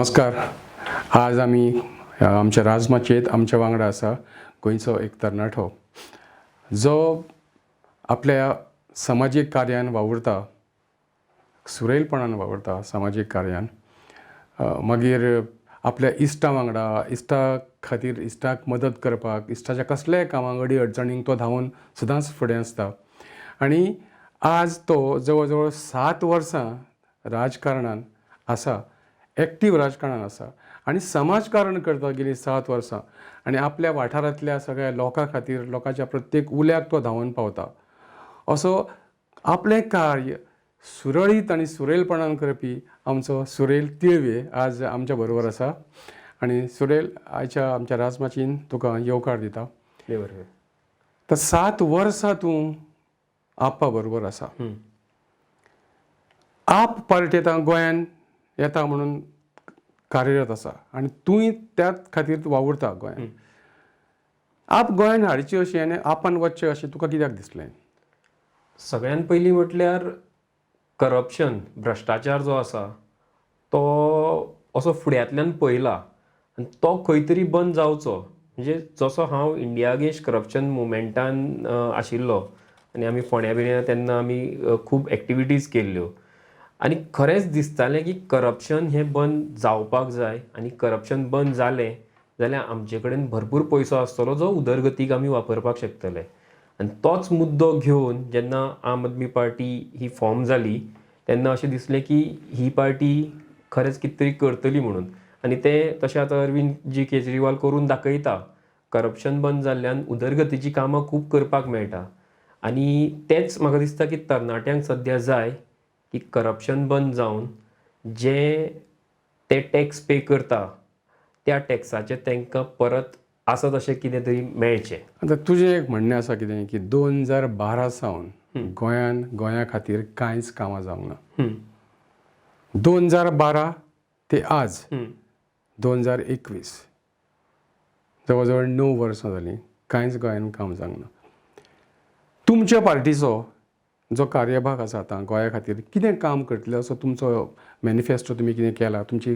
नमस्कार. आज आमी आमच्या राजमाचयेंत आमच्या वांगडा आसा गोंयचो एक तरणाटो जो आपल्या समाजीक कार्यान वावुरता, सुरैलपणान वावुरता समाजीक कार्यान. मागीर आपल्या इश्टां वांगडा इश्टाक मदत करपाक, इश्टाच्या कसल्याय कामाक अडी अडचणींक तो धांवून सदांच फुडें आसता. आनी आज तो जवळ जवळ 7 वर्सां राजकारणान आसा, एक्टीव राजकारणान आसा आनी समाजकारण करता गेली 7 वर्सां. आनी आपल्या वाठारांतल्या सगळ्या लोकां खातीर, लोकांच्या प्रत्येक उल्याक तो धांवून पावता. असो आपलें कार्य सुरळीत आनी सुरैलपणान करपी आमचो सुरैल तिळवे आज आमच्या बरोबर आसा. आनी सुरैल, आयच्या आमच्या राजमाचयेंत तुका येवकार दिता. तर 7 वर्सां तूं आपा बरोबर आसा. आप पार्टी आतां गोंयान येता म्हणून कार्यरत आसा आनी तूंय त्याच खातीर वावुरता गोंयान. आप गोंयान हाडची अशी आनी आपान वचचें अशें तुका कित्याक दिसलें? सगळ्यात पयलीं म्हटल्यार करप्शन, भ्रश्टाचार जो आसा तो असो फुड्यांतल्यान पळयला आनी तो खंय तरी बंद जावचो. म्हणजे जसो हांव इंडिया अगेन्स्ट करप्शन मुवमेंटान आशिल्लो आनी आमी फोंड्या बिण्या तेन्ना आमी खूब एक्टिविटीज केल्ल्यो आनी खरेंच दिसतालें की करप्शन हें बंद जावपाक जाय आनी करप्शन बंद जालें जाल्यार आमचे कडेन भरपूर पयसो आसतलो जो उदरगतीक आमी वापरपाक शकतले. आनी तोच मुद्दो घेवन जेन्ना आम आदमी पार्टी ही फॉर्म जाली तेन्ना अशें दिसलें की ही पार्टी खरेंच कितें तरी करतली म्हणून. आनी तें तशें आतां अरविंद जी केजरीवाल करून दाखयता. करप्शन बंद जाल्ल्यान उदरगतीची कामां खूब करपाक मेळटा आनी तेंच म्हाका दिसता की तरणाट्यांक सद्या जाय की करप्शन बंद जावन जे ते टॅक्स पे करता त्या टॅक्साचे तांकां परत आसा तशें कितें तरी मेळचें. आतां तुजें एक म्हणणें आसा कितें की 2012 सावन गोंया खातीर कांयच कामां जावंक ना. 2012 ते आज 2021 जवळ जवळ 9 वर्सां जालीं, कांयच गोंयान काम जावंक ना. तुमच्या पार्टीचो जो कार्यभाग आसा आतां गोंया खातीर कितें काम करतले असो तुमचो मॅनिफेस्टो तुमी कितें केला, तुमची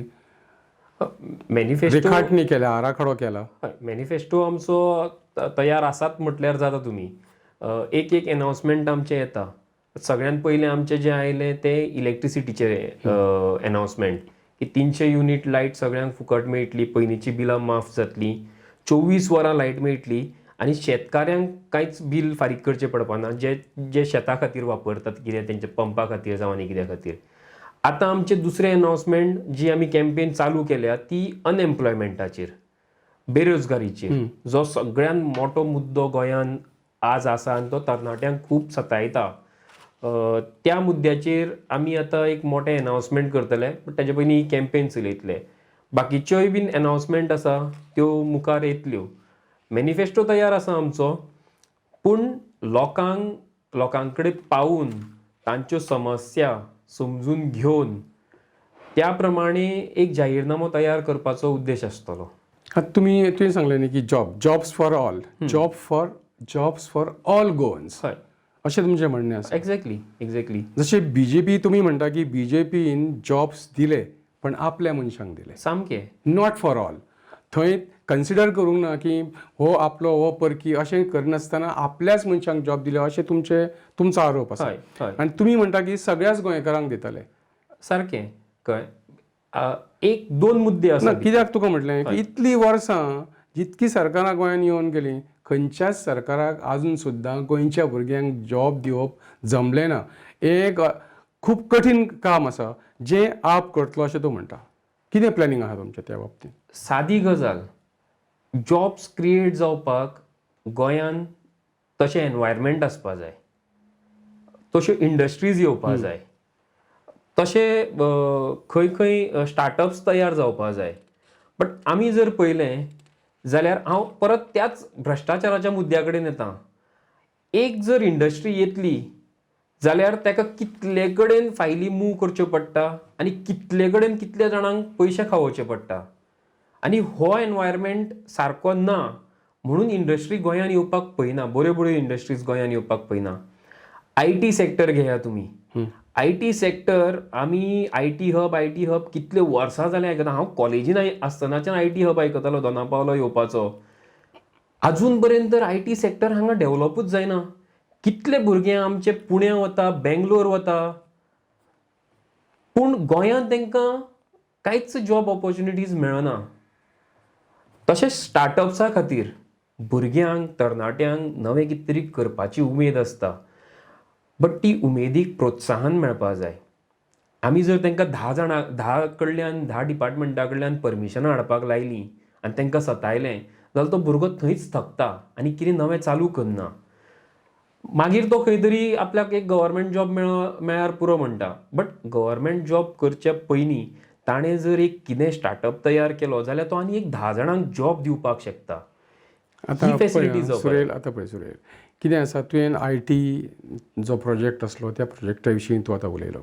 रेखाटणी केल्या, आराखडो केला? मॅनिफेस्टो आमचो तयार आसात म्हटल्यार जाता तुमी. एक एनावन्समेंट आमचें येता. सगळ्यात पयलें आमचें जें आयलें तें इलेक्ट्रिसिटीचें एनावन्समेंट की 300 युनिट लायट सगळ्यांक फुकट मेळटली, पयलींची बिलां माफ जातलीं, 24 वरां लायट मेळटली आनी शेतकाऱ्यांक कांयच बील फारीक करचें पडपाना जे शेता खातीर वापरतात, कितें तेंच्या पंपा खातीर जावं आनी कित्या खातीर. आतां आमचें दुसरें एनावन्समेंट जी आमी कॅम्पेन चालू केल्या ती अनएम्प्लॉयमेंटाचेर, बेरोजगारीचेर, जो सगळ्यात मोठो मुद्दो गोंयान आज आसा आनी तो तरणाट्यांक खूब सतायता. त्या मुद्द्याचेर आमी आतां एक मोठें एनावन्समेंट करतले, बट ताचे पयलीं ही कॅम्पेन चलयतले. बाकीच्योय बीन एनावन्समेंट आसा त्यो मुखार येतल्यो. मॅनिफेस्टो तयार आसा आमचो, पूण लोकां कडेन पावून तांच्यो समस्या समजून घेवन त्या प्रमाणे एक जाहीरनामो तयार करपाचो उद्देश आसतलो. आतां तुमी सांगलें न्ही की jobs for all, jobs for all Goans, हय अशें तुमचें म्हणणें आसा. एक्झॅक्टली. जशें बीजेपी तुमी म्हणटा की बीजेपीन जॉब्स दिले पण आपल्या मनशांक दिले, सामकें नॉट फॉर ऑल. थंय कन्सिडर करूंक ना की हो आपलो हो परकी, अशें करनासतना आपल्याच मनशांक जॉब दिले अशें तुमचो आरोप आसा. आनी तुमी म्हणटा की सगळ्याच गोंयकारांक दितले. सारकें कळ्ळें. एक दोन मुद्दे आसा. कित्याक तुका म्हटलें की इतलीं वर्सां जितकी सरकारां गोंयान येवन गेलीं, खंयच्याच सरकाराक आजून सुद्दां गोंयच्या भुरग्यांक जॉब दिवप जमलें ना. एक खूब कठीण काम आसा जें आप करतलो अशें तूं म्हणटा. कितें प्लॅनिंग आसा तुमचें त्या बाबतींत? सादी गजाल, जॉब्स क्रिएट जावपाक गोंयान तशें एनवायरमेंट आसपा जाय, तश्यो इंडस्ट्रीज येवपा जाय, तशें खंय खंय स्टार्टअप्स तयार जावपा जाय. बट आमी जर पळयलें जाल्यार हांव परत त्याच भ्रश्टाचाराच्या मुद्द्या कडेन येता. एक जर इंडस्ट्री येतली जाल्यार ताका कितले कडेन फायली मूव करच्यो पडटा आनी कितले कडेन कितल्या जाणांक पयशे खावोवचे पडटा. आनी हो एनवायरमेंट सारको ना म्हणून इंडस्ट्री गोंयान येवपाक पळयना, बऱ्यो इंडस्ट्रीज गोंयान येवपाक पळयना. IT सेक्टर घेया तुमी. आय टी सेक्टर आमी आय टी हब कितले वर्सां जाले आयकता. हांव कॉलेजीन आसतनाच्यान आय टी हब आयकतालो दोनापावलो येवपाचो. अजून पर्यंत आय टी सेक्टर हांगा डेव्हलपूच जायना. कितले भुरगे आमचे पुण्या वता, बेंगलोर वता, पूण गोंयांत तांकां कांयच जॉब ऑपॉर्च्युनिटीज मेळना. तशेंच स्टार्टअप्सा खातीर भुरग्यांक तरणाट्यांक नवें कितें तरी करपाची उमेद आसता, बट ती उमेदीक प्रोत्साहन मेळपा जाय. आमी जर तांकां 10 कडल्यान 10 डिपार्टमेंटा कडल्यान परमिशनां हाडपाक लायलीं आनी तांकां सतायलें जाल्यार तो भुरगो थंयच थकता आनी कितें नवें चालू करना. मागीर तो खंय तरी आपल्याक एक गव्हर्मेंट जॉब मेळ्ळ्यार पुरो म्हणटा. बट गव्हर्मेंट जॉब करच्या पयलीं ताणें जर एक कितें स्टार्टअप तयार केलो जाल्यार तो आनी एक 10 जाणांक जॉब दिवपाक शकता. आतां फॅसिलिटी पळय सुरेल, आतां पळय सुरेल, कितें आसा, तुवें आय टी जो प्रोजेक्ट आसलो त्या प्रोजेक्टा विशीं तूं आतां उलयलो.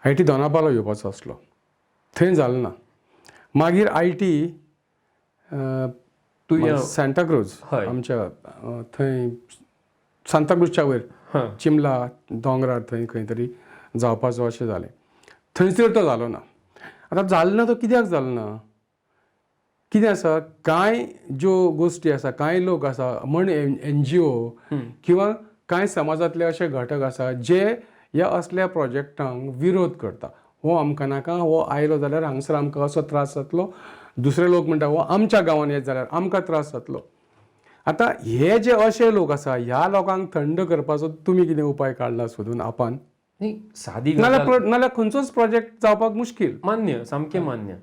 आय टी दोनापावलो येवपाचो आसलो, थंय जालें ना. मागीर आय टी सांताक्रूज हय. आमच्या थंय सांताक्रूजच्या वयर चिमला दोंगरार थंय खंय तरी जावपाचो अशें जालें. थंयसर तो जालो ना. आतां जालो ना तो कित्याक जालो ना? कितें आसा, कांय ज्यो गोश्टी आसा, कांय लोक आसा म्हण NGO किंवा कांय समाजांतले अशे घटक आसा जे ह्या असल्या प्रोजेक्टांक विरोध करता. हो आमकां नाका, हो आयलो जाल्यार हांगसर आमकां असो त्रास जातलो. दुसरे लोक म्हणटा हो आमच्या गांवांत येत जाल्यार आमकां त्रास जातलो. आतां हे जे अशे लोक आसा, ह्या लोकांक थंड करपाचो तुमी कितें उपाय काडला सोदून आपान? न्ही, सादी गजाल नाल्यार खंयचोच प्रोजेक्ट जावपाक मुश्कील. मान्य, सामकें मान्य.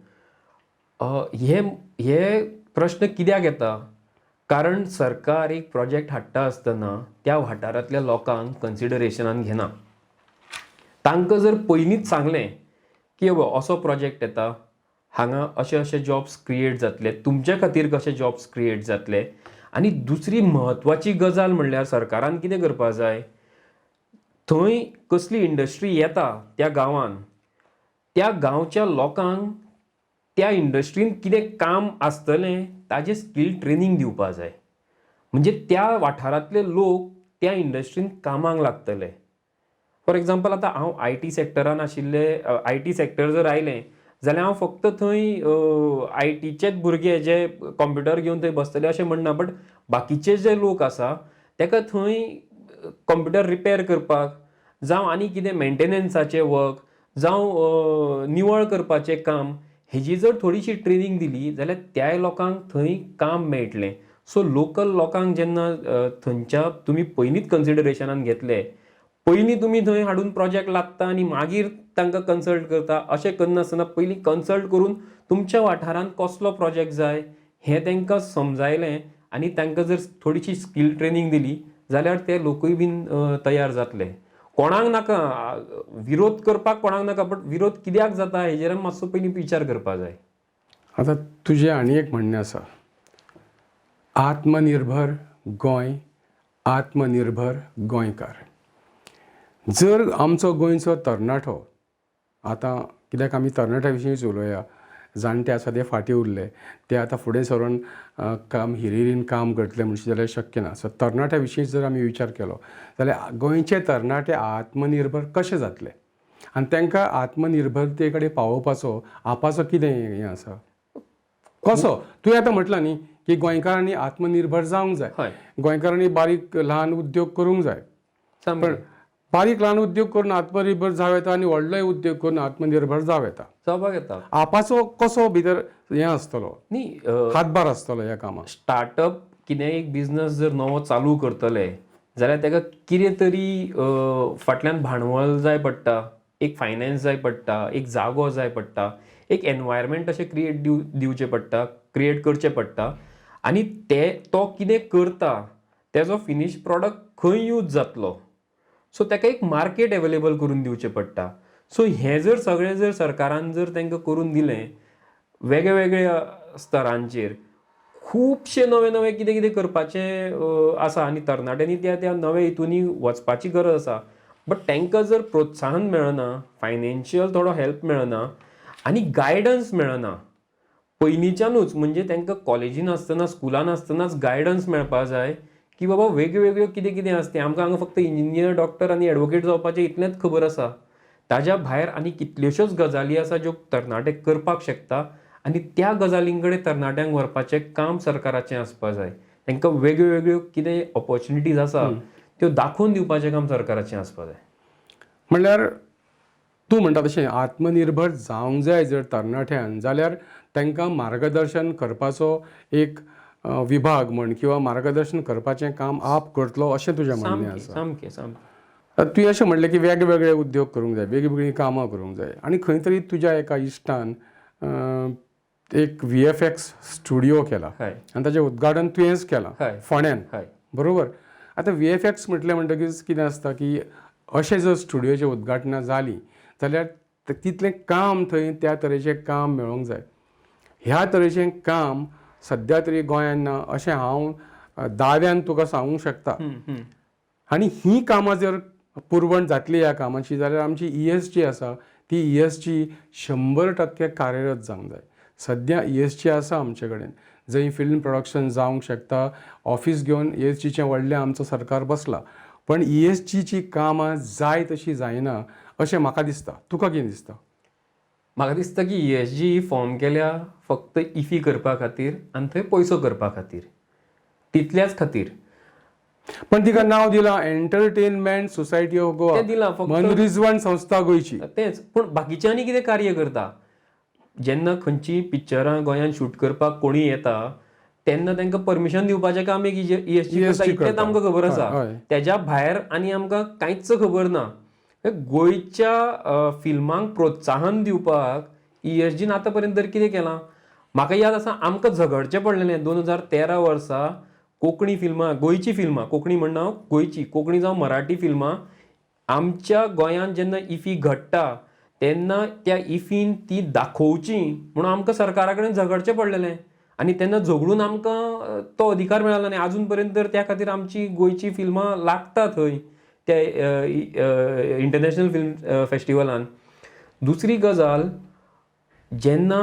हे प्रश्न कित्याक येता? कारण सरकार एक प्रोजेक्ट हाडटा आसतना त्या वाठारांतल्या लोकांक कन्सिडरेशनान घेना. तांकां जर पयलींच सांगलें की असो प्रोजेक्ट येता, हांगा अशे अशे जॉब्स क्रिएट जातले, तुमच्या खातीर कशे जॉब्स क्रिएट जातले. आनी दुसरी म्हत्वाची गजाल म्हणल्यार सरकारान कितें करपा जाय, थंय कसली इंडस्ट्री येता त्या गांवांत, त्या गांवच्या लोकांक त्या इंडस्ट्रीन कितें काम आसतलें ताजें स्कील ट्रेनिंग दिवपा जाय. म्हणजे त्या वाठारांतले लोक त्या इंडस्ट्रीन कामाक लागतले. फॉर एग्जाम्पल आतां हांव आय टी सेक्टरान आशिल्ले, आय टी सेक्टर जर आयलें जाल्यार हांव फक्त थंय आय टीचेच भुरगे जे कंप्युटर घेवन थंय बसतले अशें म्हणना. बट बाकीचे जे लोक आसा ताका थंय कंप्युटर रिपेर करपाक जावं आनी कितें मेंटेनन्साचें वर्क जावं निवळ करपाचें काम, हेजी जर थोडीशी ट्रेनिंग दिली जाल्यार त्या लोकांक थंय काम मेळटलें. सो लोकल लोकांक जेन्ना थंयच्या तुमी पयलींच कन्सिडरेशनान घेतले, पयलीं तुमी थंय हाडून प्रोजेक्ट लागता आनी मागीर तांकां कन्सल्ट करता, अशें करनासतना पयलीं कन्सल्ट करून तुमच्या वाठारांत कसलो प्रोजेक्ट जाय हें तांकां समजायलें आनी तांकां जर थोडीशी स्कील ट्रेनिंग दिली जाल्यार ते लोकूय बीन तयार जातले. कोणाक नाका विरोध करपाक, कोणाक नाका, बट विरोध कित्याक जाता हेजेर मातसो पयलीं विचार करपा जाय. आतां तुजें आनी एक म्हणणें आसा, आत्मनिर्भर गोंय, आत्मनिर्भर गोंयकार. जर आमचो गोंयचो तरणाटो, आतां कित्याक आमी तरणाट्या विशींच उलोवया, जाणटे आसा ते फाटीं उरले, ते आतां फुडें सरून काम हिरिरीन काम करतले म्हणचे जाल्यार शक्य ना. सो तरणाट्या विशीं जर आमी विचार केलो जाल्यार गोंयचे तरणाटे आत्मनिर्भर कशे जातले आनी तांकां आत्मनिर्भरते कडेन पावोवपाचो आपाचो कितें हें आसा, कसो? तुवें आतां म्हटलां न्ही की गोंयकारांनी आत्मनिर्भर जावंक जाय, हय, गोंयकारांनी बारीक ल्हान उद्योग करूंक जाय. सामकें. पण बारीक ल्हान उद्योग करून आत्मनिर्भर जावं येता आनी व्हडलोय उद्योग करून आत्मनिर्भर जावं येता. जावपाक येता. आपाचो कसो भितर हें आसतलो, न्ही, हातभार आसतलो ह्या कामाक? स्टार्टअप कितें एक बिझनस जर नवो चालू करतले जाल्यार ताका कितें तरी फाटल्यान भांडवल जाय पडटा, एक फायनान्स जाय पडटा, एक जागो जाय पडटा, एक एनवायरमेंट अशें दिवचें पडटा, क्रिएट करचें पडटा. आनी तो कितें करता तेजो फिनिश प्रॉडक्ट खंय यूज जातलो, सो ताका एक मार्केट अवेलेबल करून दिवचें पडटा. सो हें जर सगळें जर सरकारान जर तांकां करून दिलें वेगळे वेगळे स्तरांचेर, खुबशे नवे नवे कितें कितें करपाचें आसा आनी तरणाट्यांनी त्या नव्या हितूनी वचपाची गरज आसा. बट तांकां जर प्रोत्साहन मेळना, फायनान्शियल थोडो हेल्प मेळना आनी गायडन्स मेळना पयलींच्यानूच, म्हणजे तांकां कॉलेजीन आसतना स्कुलान आसतनाच गायडन्स मेळपा जाय की बाबा वेगळ्यो वेगळ्यो कितें कितें आसता. आमकां हांगा फक्त इंजिनियर, डॉक्टर आनी एडवोकेट जावपाचें इतलेंच खबर आसा. ताज्या भायर आनी कितल्योश्योच गजाली आसा ज्यो तरणाटे करपाक शकता आनी त्या गजालींकडे तरणाट्यांक व्हरपाचें काम सरकाराचें आसपा जाय. तांकां वेगळ्यो वेगळ्यो कितें ऑपॉर्च्युनिटीज आसा त्यो दाखोवन दिवपाचें काम सरकाराचें आसपा जाय. म्हणल्यार तूं म्हणटा तशें आत्मनिर्भर जावंक जाय जर तरणाट्यान, जाल्यार तांकां मार्गदर्शन करपाचो एक विभाग म्हण किंवा मार्गदर्शन करपाचें काम आप करतलो अशें तुजें म्हणणें आसा. सामकें सामकें तुवें अशें म्हणलें की वेगवेगळे उद्योग करूंक जाय, वेगळीं कामां करूंक जाय आनी खंय तरी तुज्या एका इश्टान एक VFX स्टुडिओ केला हय आनी ताचें उद्घाटन तुवेंच केलां हय फोंड्यान, हय बरोबर. आतां VFX म्हटलें म्हणटकीच कितें आसता की अशें जर स्टुडिओची उद्घाटनां जालीं जाल्यार तितलें काम थंय त्या तरेचें काम मेळोंक जाय. ह्या तरेचें काम सद्या तरी गोंयांत ना अशें हांव दाव्यान तुका सांगूंक शकता. आनी ही कामां जर पुरवण जातली ह्या कामाची जाल्यार आमची ESG आसा ती ESG 100% कार्यरत जावंक जाय. सद्या ESG आसा आमचे कडेन, जंय फिल्म प्रोडक्शन जावंक शकता. ऑफिस घेवन ESGचें व्हडलें आमचो सरकार बसला, पण ESGची कामां जाय तशी जायना अशें म्हाका दिसता. तुका कितें दिसता? म्हाका दिसता की ESG फॉर्म केल्या फक्त इफी करपा खातीर आनी थंय पयसो करपा खातीर, तितल्याच खातीर. पण तिका नांव दिलां एंटरटेनमेंट सोसायटी ऑफ गोवा, तें दिलां फक्त मनरिजवण संस्था गोंयची. तेंच. पूण बाकीच्यांनी कितें कार्य करता? जेन्ना खंयचीं पिक्चरां गोंयांत शूट करपाक कोणी येता तेन्ना तांकां परमिशन दिवपाचें काम एक ESG करता इतलेंच आमकां खबर आसा. तेज्या भायर आनी आमकां कांयच खबर ना. गोंयच्या फिल्मांक प्रोत्साहन दिवपाक ESGन आतां पर्यंत तर कितें केलां? म्हाका याद आसा आमकां झगडचें पडलेलें 2013 वर्सा कोंकणी फिल्मां, गोंयची फिल्मां, कोंकणी म्हणना हांव, गोंयची, कोंकणी जावं मराठी फिल्मां आमच्या गोंयांत जेन्ना इफी घडटा तेन्ना त्या इफीन ती दाखोवची म्हणून आमकां सरकारा कडेन झगडचें पडलेलें. आनी तेन्ना झगडून आमकां तो अधिकार मेळ्ळो आनी आजून पर्यंत तर त्या खातीर आमची गोंयची फिल्मां लागता थंय त्या इंटरनॅशनल फिल्म फेस्टिवलान. दुसरी गजाल, जेन्ना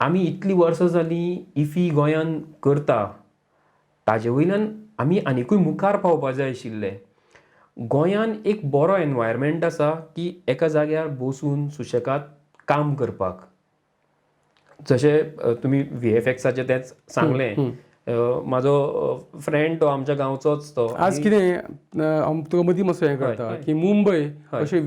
आमी इतलीं वर्सां जालीं इफी गोंयांत करता ताजे वयल्यान आमी आनिकूय मुखार पावपा जाय आशिल्ले. गोंयांत एक बरो एनवायरमेंट आसा की एका जाग्यार बसून सुशेगाद काम करपाक. जशें तुमी VFXाचें तेंच सांगलें. म्हाजो फ्रेंड तो आमच्या गांवचोच तो. आज कितें हांव तुका मदीं मातसो हें करता की मुंबय अशे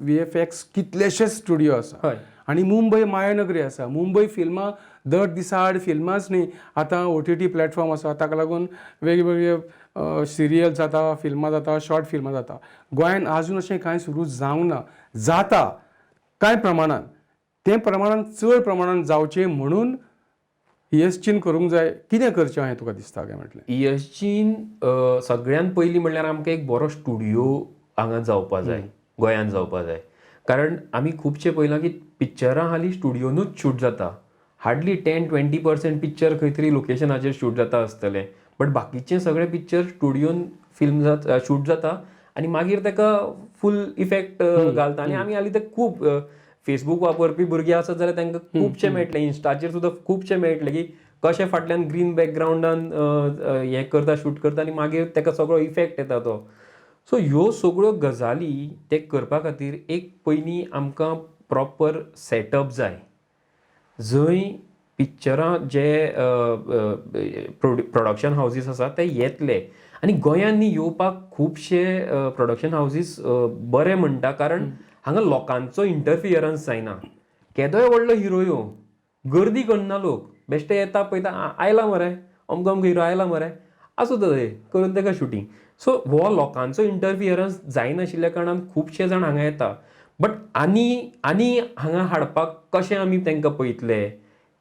VFX कितलेशेच स्टुडिओ आसा आनी मुंबय मायानगरी आसा. मुंबय फिल्मां दर दिसा आड फिल्मांच न्ही, आतां OTT प्लॅटफॉर्म आसा, ताका लागून वेगवेगळे सिरियल जाता, फिल्मां जाता, शॉर्ट फिल्मां जाता. गोंयांत आजून अशें कांय सुरू जावंक ना. जाता कांय प्रमाणान, तें प्रमाणान चड प्रमाणान जावचें म्हणून ESGन करूंक जाय. कितें करचें अशें तुका दिसता काय म्हटलें? ESGन सगळ्यात पयलीं म्हणल्यार आमकां एक बरो स्टुडिओ हांगा जावपा जाय, गोंयांत जावपा जाय. कारण आमी खुबशे पळयलां की पिक्चरां हालीं स्टुडिओनूच शूट जाता. हार्डली 10-20% पिक्चर खंय तरी लोकेशनाचेर शूट जाता आसतलें, बट बाकीचे सगळे पिक्चर स्टुडिओन फिल्म शूट जाता आनी मागीर ताका फूल इफेक्ट घालता. आनी आमी हालीं ते खूब फेसबूक वापरपी भुरगे आसत जाल्यार तांकां खुबशे मेळटले, इन्स्टाचेर सुद्दां खुबशे मेळटले की कशें फाटल्यान ग्रीन बॅकग्रावंडान हें करता, शूट करता आनी मागीर ताका सगळो इफेक्ट येता तो. सो ह्यो सगळ्यो गजाली ते करपा खातीर एक पयलीं आमकां प्रॉपर सेटअप जाय, जंय पिक्चरां जे प्रोडक्शन हावजीस आसा ते येतले. आनी गोंयांत न्ही येवपाक खुबशे प्रोडक्शन हावजीस बरे म्हणटा, कारण हांगा लोकांचो इंटरफियरन्स जायना. केदोय व्हडलो हिरो येवं, गर्दी करना लोक, बेश्टे येता पळयता आयला मरे अमको अमको हिरो आयला मरे, आसूं थंय करून ताका शुटींग. सो हो लोकांचो इंटरफियरन्स जायनाशिल्ल्या कारणान खुबशे जाण हांगा येता. बट आनी हांगा हाडपाक कशें आमी तांकां पळयतले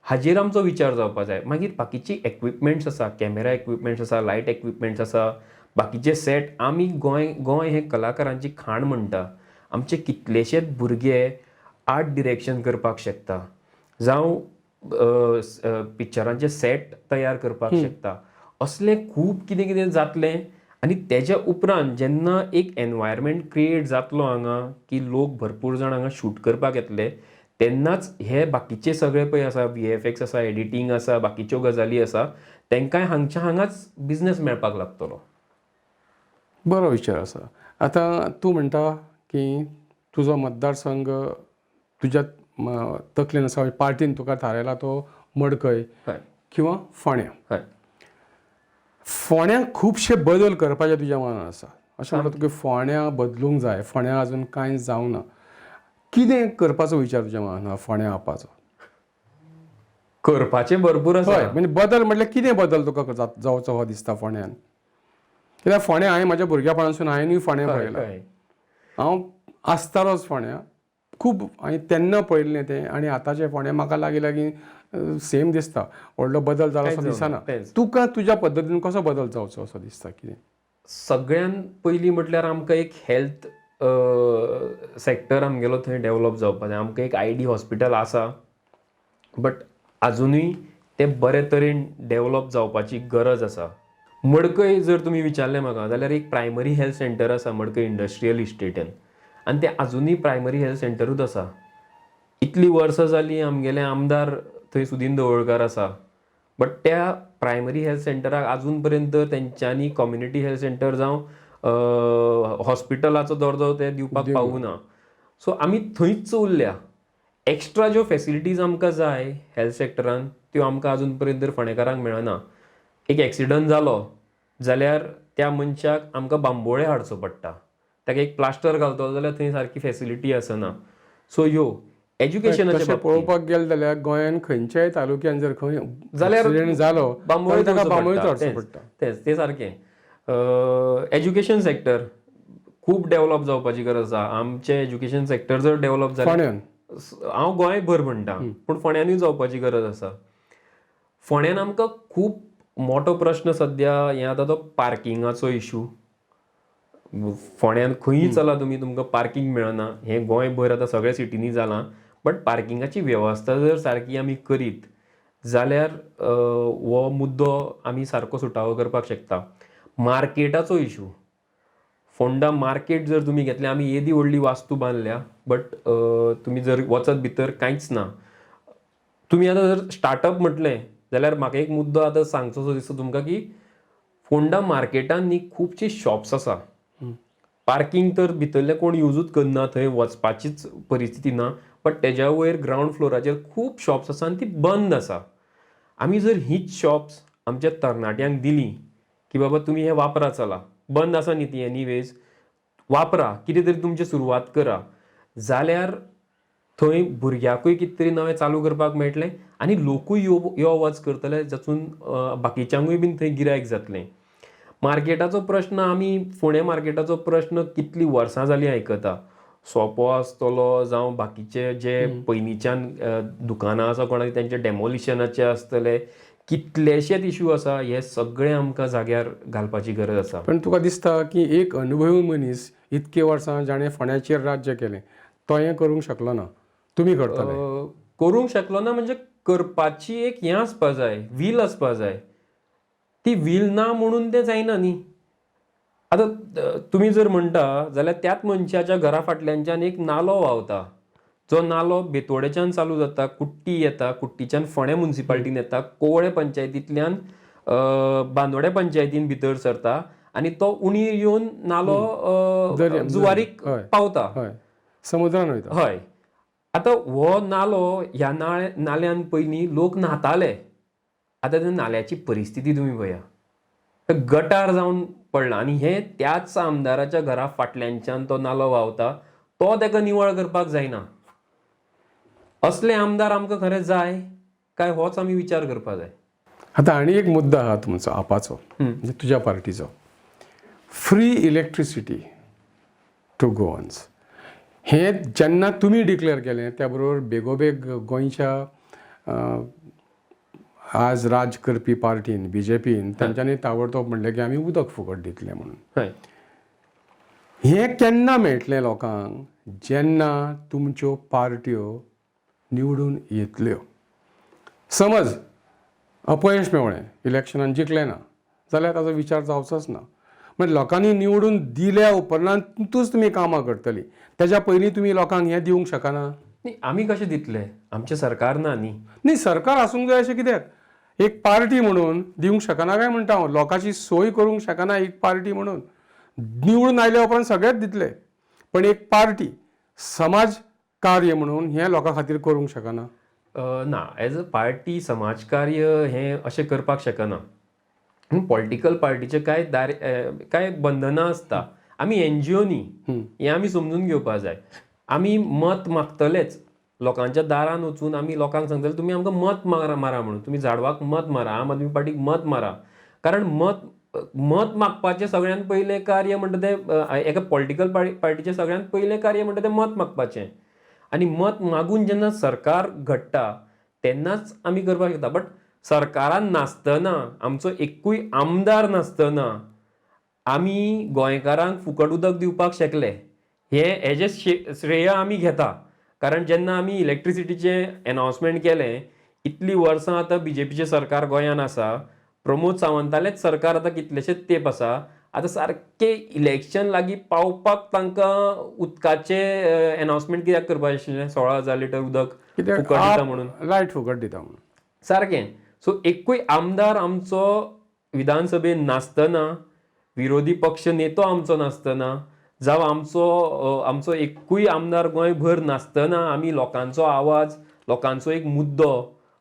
हाजेर आमचो विचार जावपा जाय. मागीर बाकीची इक्विपमेंट्स आसा, कॅमेरा इक्विपमेंट्स आसा, लायट इक्विपमेंट्स आसा, बाकीचे सेट. आमी गोंय हें कलाकारांची खाण म्हणटा. आमचे कितलेशेच भुरगे आर्ट डिरेक्शन करपाक शकता, जावं पिक्चरांचे सेट तयार करपाक शकता. असलें खूब कितें कितें जातलें. आनी तेज्या उपरांत जेन्ना एक एनवायरमेंट क्रिएट जातलो हांगा की लोक भरपूर जाण हांगा शूट करपाक येतले, तेन्नाच हे बाकीचे सगळे पळय आसा, VFX आसा, एडिटींग आसा, बाकीच्यो गजाली आसा, तांकांय हांगाच बिझनेस मेळपाक लागतलो. बरो विचार आसा. आतां तूं म्हणटा की तुझो मतदारसंघ तुझ्या तकलेन आसा, पार्टीन तुका थारायला तो मडकय हय किंवा फोंड्या. हय फोंड्याक खुबशे बदल करपाचे तुज्या मनान आसा. अशें म्हणटा तुका फोंड्या बदलूंक जाय, फोंड्या अजून कांय जावं ना. कितें करपाचो विचार तुज्या मनान आसा फोंड्या आपाचो? करपाचे भरपूर आसा. हय, म्हणजे बदल म्हटल्यार कितें बदल तुका जावचो हो दिसता फोंड्यान? कित्याक फोंड्या हांवें म्हाज्या भुरग्यापणासून हांवेंय फोंड्या हय, पळयलां. हय. हांव आसतालोच फोंड्या खूब, हांवें तेन्ना पळयल्लें तें आनी आतांचें फोंड्या म्हाका लागीं सेम दिसता. व्हडलो बदल जालो असो कांयच दिसना. जावना, तेंच. तुका तुज्या पद्दतीन कसो बदल जावचो असो दिसता कितें? सगळ्यान पयलीं म्हटल्यार आमकां एक हेल्थ सेक्टर आमगेलो थंय डेव्हलप जावपाक जाय. आमकां एक ID हॉस्पिटल आसा, बट आजुनूय तें बरे तरेन डेव्हलप जावपाची गरज आसा. मडकय जर तुमी विचारलें म्हाका जाल्यार एक प्रायमरी हेल्थ सेंटर आसा मडकय इंडस्ट्रियल इस्टेटीन, आनी तें आजुनूय प्रायमरी हेल्थ सेंटरूच आसा. इतलीं वर्सां जालीं आमगेले आमदार थंय सुदीन ढवळकार आसा, बट त्या प्रायमरी हेल्थ सेंटराक आजून पर्यंत तेंच्यांनी कम्युनिटी हेल्थ सेंटर जावं हॉस्पिटलाचो दर्जो ते दिवपाक पावूना. सो आमी थंयच उरल्या. एक्स्ट्रा ज्यो फॅसिलिटीज आमकां जाय हेल्थ सेक्टरान त्यो आमकां आजून पर्यंत फोंडेकारांक मेळना. एक एक्सिडंट जालो जाल्यार त्या मनशाक आमकां बांबोळे हाडचो पडटा. ताका एक प्लास्टर घालतलो जाल्यार थंय सारकी फॅसिलिटी आसना. सो ह्यो एज्युकेशनाच्या तशें बाबतींत पळोवपाक गेले जाल्यार गोंयान खंयच्याय तालुक्यान जर खंय जाल्यार एक्सिडेंट जालो बांबोळे ताका करचो बांबोळीच पडटा. हाडचो तेंच, पडटा. तेंच ते सारकें. एज्युकेशन सेक्टर खूब डेव्हलप जावपाची गरज आसा. आमचें एज्युकेशन सेक्टर जर डेव्हलप जालें, फोंड्यान हांव गोंयभर म्हणटा, पूण फोंड्यानूय जावपाची गरज आसा. फोंड्यान आमकां खूब मोठो प्रश्न सद्या हें आतां तो पार्किंगाचो इशू. फोंड्यान खंयी चला तुमकां पार्किंग मेळना. हें गोंयभर आतां सगळ्या सिटींनी जालां. बट पार्किंगाची वेवस्था जर सारकी आमी करीत जाल्यार हो मुद्दो आमी सारको सुटावो करपाक शकता. मार्केटाचो इशू. फोंडा मार्केट जर तुमी घेतलें, आमी येदी व्हडली वास्तू बांदल्या, बट तुमी जर वचत भितर कांयच ना. तुमी आतां जर स्टार्टअप म्हटलें जाल्यार म्हाका एक मुद्दो आतां सांगचोसो दिसता तुमकां की फोंडा मार्केटान न्ही खुबशीं शॉप्स आसा. पार्किंग तर भितरले कोण यूजूच करना, थंय वचपाचीच परिस्थिती ना. बट तेज्या वयर ग्रावंड फ्लोराचेर खूब शॉप्स आसा आनी ती बंद आसा. आमी जर हीच शॉप्स आमच्या तरणाट्यांक दिलीं की बाबा तुमी हे वापरा, चला बंद आसा न्ही ती एनीवेज, वापरा, कितें तरी तुमची सुरवात करा, जाल्यार थंय भुरग्याकूय कितें तरी नवें चालू करपाक मेळटलें आनी लोकूय यो वच करतले, जातून बाकीच्यांकूय बीन थंय गिरायक जातलें. मार्केटाचो प्रश्न आमी फोंड्या मार्केटाचो प्रश्न कितलीं वर्सां जालीं आयकता. सोपो आसतलो जावं बाकीचे जे पयलींच्यान दुकानां आसा कोणाक तेंचे डेमोलिशनाचे आसतले, कितलेशेच इशू आसा. हे सगळे आमकां जाग्यार घालपाची गरज आसा. पण तुका दिसता की एक अनुभवी मनीस इतके वर्सां जाणें फोंड्याचेर राज्य केलें तो हें करूंक शकलो ना? तुमी करतले? करूंक शकलो ना म्हणजे करपाची एक हें आसपा जाय, वील आसपा जाय. ती वील ना म्हणून तें जायना न्ही. आतां तुमी जर म्हणटा जाल्यार त्याच मनशाच्या घरा फाटल्यानच्यान एक नालो व्हांवता. जो नालो बेतोडेच्यान चालू जाता, कुट्टी येता, कुट्टीच्यान फोंड्या म्युनिसिपालिटीन येता, कोवळे पंचायतींतल्यान बांदोड्या पंचायतीन भितर सरता आनी तो उणीर येवन नालो जुवारीक पावता. हय, समुद्रान वयता. हय. आतां हो नालो ह्या नाल्यान पयलीं लोक न्हाताले. आतां त्या नाल्याची परिस्थिती तुमी पळया, गटार जावन पडला आनी हें त्याच आमदाराच्या घरा फाटल्यानच्यान तो नालो व्हांवता. तो ताका निवळ करपाक जायना. असले आमदार आमकां खरें जाय काय, होच आमी विचार करपाक जाय. आतां आनी एक मुद्दो आहा तुमचो आपाचो, म्हणजे तुज्या पार्टीचो. Free electricity to Goans. हें जेन्ना तुमी डिक्लेअर केलें त्या बरोबर बेगोबेग गोंयच्या आज राज करपी पार्टीन BJPन तांच्यांनी ताबडतोब म्हणलें की आमी उदक फुकट दितले म्हणून. हय. हें केन्ना मेळटलें लोकांक? जेन्ना तुमच्यो पार्ट्यो निवडून येतल्यो. समज अपयश मेवळें, इलेक्शनान जिखलें ना जाल्यार ताचो विचार जावचोच ना. म्हणजे लोकांनी निवडून दिल्या उपरांतूच तुमी कामां करतलीं. तेज्या पयलीं तुमी लोकांक हें दिवंक शकना? न्ही, आमी कशें दितले? आमचें सरकार ना न्ही. न्ही, सरकार आसूंक जाय अशें कित्याक? एक पार्टी म्हणून दिवंक शकना काय म्हणटा हांव. लोकांची सोय करूंक शकना एक पार्टी म्हणून? निवडून आयल्या उपरांत सगळेच दितले, पण एक पार्टी समाज कार्य म्हणून हे लोकां खातीर करूंक शकना? ना, एज अ पार्टी समाजकार्य हें अशें करपाक शकना. पॉलिटिकल पार्टीचे कांय बंधनां आसता. आमी NGO न्ही, हें आमी समजून घेवपा जाय. आमी मत मागतलेच. लोकांच्या दारान वचून आमी लोकांक सांगतले तुमी आमकां मत मारा म्हणून, तुमी झाडवाक मत मारा, आम आदमी पार्टीक मत मारा. कारण मत मागपाचें सगळ्यांत पयलें कार्य म्हणटा तें एका पॉलिटिकल पार्टीचें सगळ्यांत पयलें कार्य म्हणटा तें मत मागपाचें. आनी मत मागून जेन्ना सरकार घडटा तेन्नाच आमी करपाक शकता. बट सरकारान नासतना, आमचो एक्कूय आमदार नासतना आमी गोंयकारांक फुकट उदक दिवपाक शकले हेजें श्रेय आमी घेता. कारण जेन्ना आमी इलेक्ट्रिसिटीचें अनाउन्समेंट केलें, इतलीं वर्सां आतां BJPचें सरकार गोंयांत आसा, प्रमोद सावंतालेंच सरकार आतां कितलेशेच तेंप आसा. आतां सारकें इलेक्शन लागीं पावपाक तांकां उदकाचें अनाउन्समेंट कित्याक करपाचें आशिल्लें? 16,000 लिटर उदक फुकट दिता म्हणून. लायट फुकट दिता म्हणून. सारकें. सो एकूय आमदार आमचो विधानसभेन नासतना, विरोधी पक्ष नेतो आमचो नासतना, जावं आमचो एकूय आमदार गोंयभर नासतना आमी लोकांचो आवाज, लोकांचो एक मुद्दो,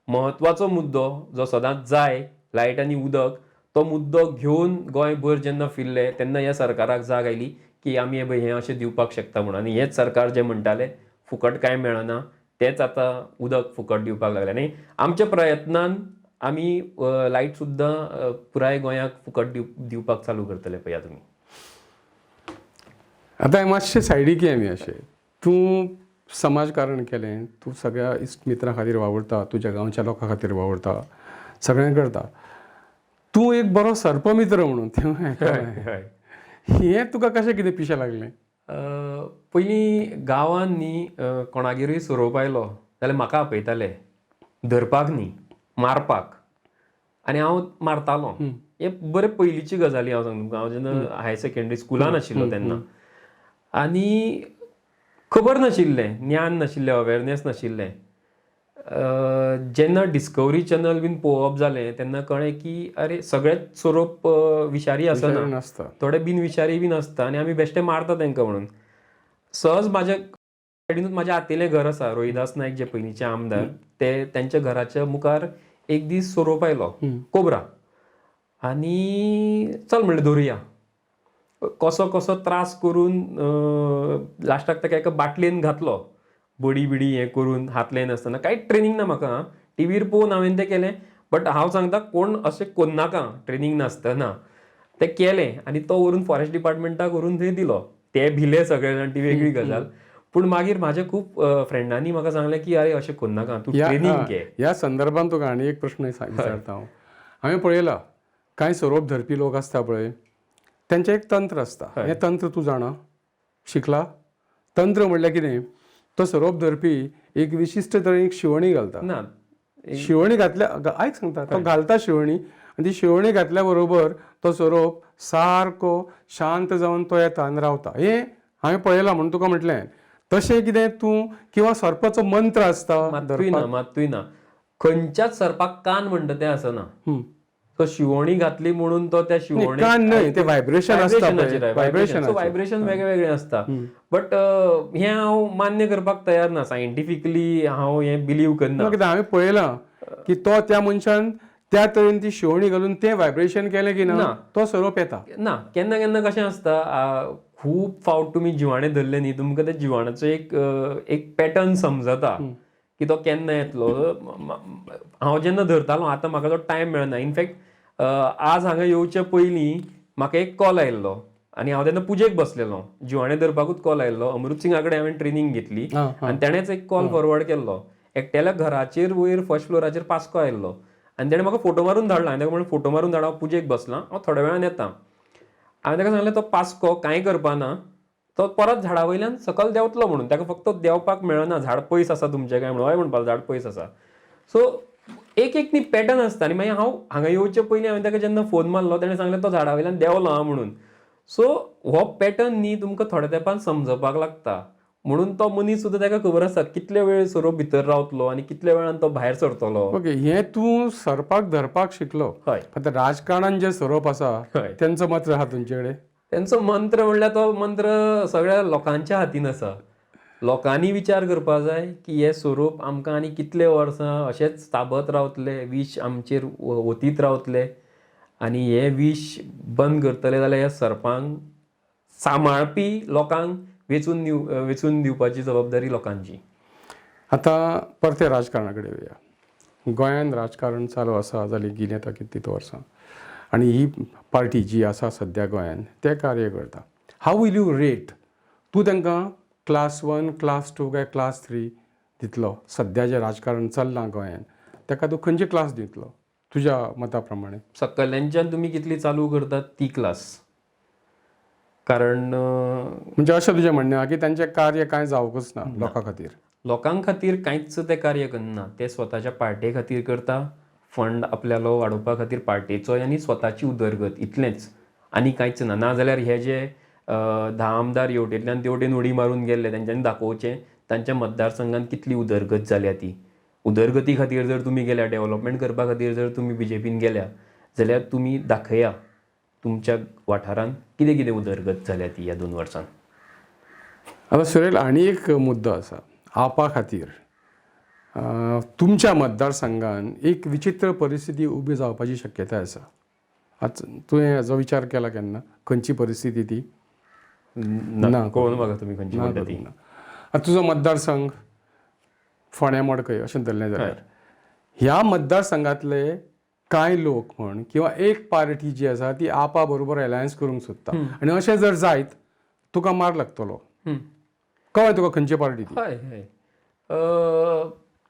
महत्वाचो मुद्दो जो सदांच जाय, लायट आनी उदक, तो मुद्दो घेवन गोंयभर जेन्ना फिरले तेन्ना ह्या सरकाराक जाग आयली की आमी हें अशें दिवपाक शकता म्हणून. आनी हेच सरकार जें म्हणटालें फुकट कांय मेळना, तेच आतां उदक फुकट दिवपाक लागले. आनी आमच्या प्रयत्नान आमी लायट सुद्दां पुराय गोंयाक फुकट दिवपाक चालू करतले पळया तुमी. आतां मातशें सायडीक आमी अशें, तूं समाजकारण केलें, तूं सगळ्या इश्ट मित्रां खातीर वावुरता, तुज्या गांवच्या लोकां खातीर वावुरता, सगळें करता. तूं एक बरो सर्पमित्र म्हणून हें तुका कशें कितें पिशें लागलें? पयलीं गांवांत न्ही कोणागेरूय सोरोप आयलो जाल्यार म्हाका आपयताले, धरपाक न्ही, मारपाक. आनी हांव मारतालों. हे बरे पयलींची गजाली हांव सांगता तुमकां. हांव जेन्ना हायर सेकंडरी स्कुलान आशिल्लो तेन्ना, आनी खबर नाशिल्लें, ज्ञान नाशिल्लें, अवेरनेस नाशिल्लें. जेन्ना डिस्कवरी चॅनल बीन पळोवप जालें तेन्ना कळ्ळें की अरे सगळेच सोरोप विशारी आसना, थोडे बिनविशारी बीन आसता आनी आमी बेश्टे मारता तांकां म्हणून. सहज म्हाज्या सायडीनूच म्हाज्या आतेलें घर आसा, रोहिदास नायक जे पयलींचे आमदार, तेंच्या घराच्या मुखार एक दीस सोरोप आयलो, कोबरा. आनी चल म्हणलें धरुया. कसो त्रास करून लास्टाक ताका एका बाटलेन घातलो, बडी हें करून हातलें नासतना. कांयच ट्रेनींग ना म्हाका. टीव्हीर पळोवन हांवें तें केलें. बट हांव सांगता कोण अशें करनाका ट्रेनींग नासतना. तें केलें आनी तो व्हरून फॉरेस्ट डिपार्टमेंटाक व्हरून थंय दिलो. ते भिले सगळे जाण, ती वेगळी गजाल. पूण मागीर म्हाज्या खूब फ्रेंडांनी म्हाका सांगलें की अरे अशें करनाका, तूं ट्रेनींग घे. ह्या संदर्भान तुका आनी एक प्रश्न विचारता हांव. हांवें पळयलां कांय सोरोप धरपी लोक आसता पळय, तेंचें एक तंत्र आसता. हें तंत्र तूं जाणा, शिकला? तंत्र म्हणल्यार कितें? तो सोरोप धरपी एक विशिश्ट तरेन शिवणी घालता. ना, शिवणी घातल्या, आयक सांगता, तो घालता शिवणी, आनी ती शिवणी घातल्या बरोबर तो सोरोप सारको शांत जावन तो येता आनी रावता. हें हांवें पळयलां म्हणून तुका म्हटलें. तशें कितें तूं किंवा सर्पाचो मंत्र आसता? मात्तूय ना. खंयच्याच सर्पाक कान म्हणटा तें आसना. तो शिवणी घातली म्हणून तो त्या शिवणी कान न्हय, ते व्हायब्रेशन आसता. व्हायब्रेशन वेगळे असता. बट हें हांव मान्य करपाक तयार ना. सायंटिफिकली हांव हें बिलीव करना. कित्याक हांवें पळयलां की तो त्या मनशान त्या तरेन ती शिवणी घालून तें व्हायब्रेशन केलें की ना तो सोरोप येता. ना, केन्ना केन्ना कशें आसता, खूब फावट तुमी जिवाणें धरलें न्ही, तुमकां त्या जिवाण्याचो एक पॅटर्न समजता की तो केन्ना येतलो. हांव जेन्ना धरतालो आतां म्हाका तो टायम मेळना. इनफॅक्ट आज हांगा येवचे पयलीं म्हाका एक कॉल आयिल्लो आनी हांव तेन्ना पुजेक बसलेलो. जिवाणें धरपाकूच कॉल आयिल्लो. अमृत सिंगा कडेन हांवें ट्रेनींग घेतली आनी तेणेच एक कॉल फॉरवर्ड केल्लो. एकट्याल्या घराचेर वयर फर्स्ट फ्लोराचेर पास्को आयिल्लो आनी तेणें म्हाका फोटो मारून धाडलो. हांवें ताका म्हणलें फोटो मारून धाड, हांव पुजेक बसलां, हांव थोड्या वेळान येतां. हांवें ताका सांगलें तो पास्को कांय करपाना, तो परत झाडा वयल्यान सकयल देंवतलो म्हणून. ताका फक्त देंवपाक मेळना, झाड पयस आसा तुमचें काय म्हणून. हय म्हणपाक झाड पयस आसा. सो एक न्ही पॅटर्न आसता. आनी मागीर हांव हांगा येवचे पयलीं हांवें ताका जेन्ना फोन मारलो तेणें सांगलें तो झाडा वयल्यान देंवलो आं म्हणून. सो हो पॅटर्न न्ही तुमकां थोड्या तेंपान समजपाक लागता. म्हणून तो मनीस सुद्दां ताका खबर आसा कितले वेळ सोरोप भितर रावतलो आनी कितल्या वेळान तो भायर सरतलो. ओके, हें तूं सर्पाक धरपाक शिकलो. हय. आतां राजकारणान जे सोरोप आसा तेंचो मंत्र आहा तुमचे कडेन? तेंचो मंत्र म्हणल्यार तो मंत्र सगळ्या लोकांच्या हातीन आसा. लोकांनी विचार करपा जाय की हे स्वरूप आमकां आनी कितले वर्सां अशेंच ताबत रावतले, विश आमचेर वतीत रावतले आनी हे विश बंद करतले जाल्यार ह्या सर्पांक सांबाळपी लोकांक वेचून दिवपाची जबाबदारी लोकांची. आतां परते राजकारणा कडेन येवया. गोंयांत राजकारण चालू आसा जाली गेलीं आतां कितलीं वर्सां आनी ही पार्टी जी आसा सद्या गोंयांत ते कार्य करता. How will you rate? तूं तांकां क्लास 1, क्लास 2 काय क्लास 3 दितलो? सद्या जें राजकारण चल्लां गोंयांत ताका तूं खंयचे क्लास दितलो तुज्या मता प्रमाणे? सकयल्यांच्यान तुमी कितली चालू करतात ती क्लास. कारण म्हणजे अशें तुजें म्हणणें आहा की तांचें कार्य कांय जावंकच ना लोकां खातीर. लोकां खातीर कांयच ते कार्य करना. ते स्वताच्या पार्टे खातीर करता, फंड आपल्यालो वाडोवपा खातीर पार्टेचोय आनी स्वताची उदरगत इतलेंच, आनी कांयच ना. नाजाल्यार हे जे 10 आमदार हेवटेंतल्यान तेवटेन उडी मारून गेल्ले तेंच्यांनी दाखोवचें तांच्या मतदारसंघात कितली उदरगत जाल्या ती. उदरगती खातीर जर तुमी गेल्या, डेव्हलपमेंट करपा खातीर जर तुमी बीजेपीन गेल्या जाल्यार तुमी दाखया तुमच्या वाठारांत कितें कितें उदरगत जाल्या ती ह्या 2 वर्सांत. आतां सुरेल आनी एक मुद्दो आसा आपा खातीर. तुमच्या मतदारसंघान एक विचित्र परिस्थिती उबी जावपाची शक्यताय आसा. तुवें हाचो विचार केला केन्ना? खंयची परिस्थिती ती? ना कळून म्हाका तुमी खंयची म्हणटा ती. आतां तुजो मतदारसंघ फोंड्या मडकय अशें धरलें जाल्यार ह्या मतदारसंघातले कांय लोक म्हण किंवा एक पार्टी जी आसा ती आपा बरोबर अलायन्स करूंक सोदता आनी अशें जर जायत तुका मार लागतलो. कळ्ळें तुका खंयची पार्टी ती? हय हय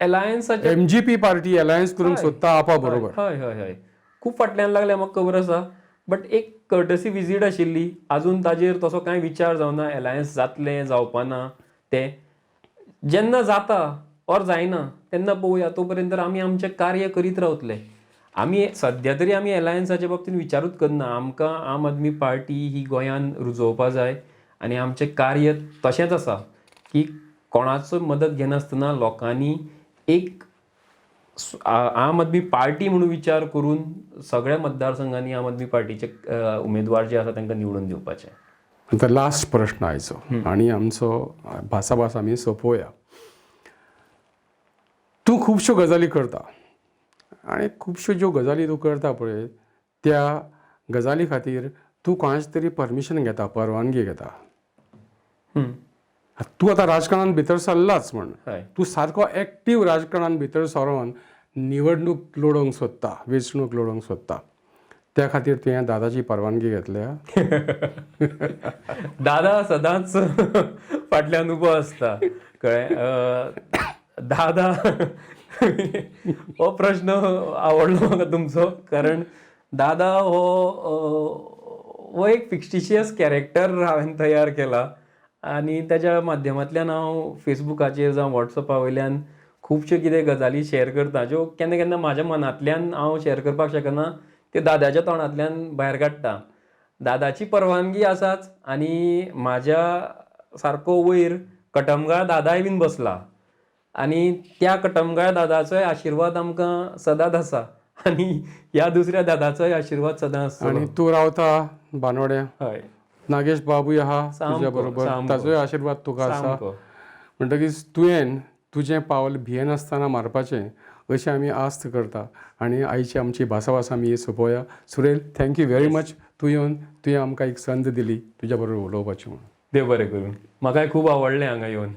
अलायन्साचे MGP पार्टी अलायन्स करूंक सोदता आपा बरोबर. हय हय हय खूब फाटल्यान लागल्या म्हाका खबर आसा. बट एक कर्टसी विजीट आशिल्ली, आजून ताजेर तसो कांय विचार जावना अलायन्स जातलें जावपाना तें. जेन्ना जाता ऑर जायना तेन्ना पळोवया. तो पर्यंत आमी आमचें कार्य करीत रावतले. आमी सद्या तरी आमी अलायन्साच्या बाबतींत विचारूच करना. आमकां आम आदमी पार्टी ही गोंयांत रुजोवपा जाय आनी आमचें कार्य तशेंच आसा की कोणाचो मदत घेनासतना लोकांनी एक आम आदमी पार्टी म्हणून विचार करून सगळ्या मतदारसंघांनी आम आदमी पार्टीचे उमेदवार जे आसा तांकां निवडून दिवपाचे. आतां लास्ट प्रश्न आयचो आनी आमचो भासाभास आमी सोंपोवया. तूं खुबश्यो गजाली करता आनी खुबश्यो ज्यो गजाली तूं करता पळय त्या गजाली खातीर तूं कोणाची तरी परमिशन घेता, परवानगी घेता. तूं आतां राजकारणांत भितर सरलाच म्हण. तूं सारको एक्टीव राजकारणांत भितर सरोन निवडणूक लडोवंक सोदता, वेंचणूक लडोवंक सोदता. त्या खातीर तुवें दादाची परवानगी घेतल्या? दादा सदांच फाटल्यान उबो आसता कळ्ळें. दादा हो प्रश्न आवडलो म्हाका तुमचो. कारण दादा हो एक फिक्टिशियस कॅरेक्टर हांवें तयार केला आनी त्याच्या माध्यमांतल्यान हांव फेसबुकाचेर जावं वॉट्सॅपा वयल्यान खुबश्यो कितें गजाली शेअर करता ज्यो केन्ना केन्ना म्हाज्या मनांतल्यान हांव शेअर करपाक शकना ते दादाच्या तोंडांतल्यान भायर काडटा. दादाची परवानगी आसाच आनी म्हाज्या सारको वयर कटमगाळ दादाय बीन बसला आनी त्या कटमगाळ दादाचोय आशिर्वाद आमकां सदांच आसा आनी ह्या दुसऱ्या दादाचोय आशिर्वाद सदां आसता. आनी तूं रावता बानोड्या. हय नागेश बाबूय आहा तुज्या बरोबर, ताजोय आशिर्वाद तुका आसा. म्हणटकीच तुवें तुजें पावल भियेनासतना मारपाचें अशी आमी आस्त करता आनी आयची आमची भासाभास आमी सोंपोवया. सुरेल, थँक्यू व्हेरी मच. तूं येवन तुवें आमकां एक संद दिली तुज्या बरोबर उलोवपाची म्हणून. देव बरें करूं. म्हाकाय खूब आवडलें हांगा येवन.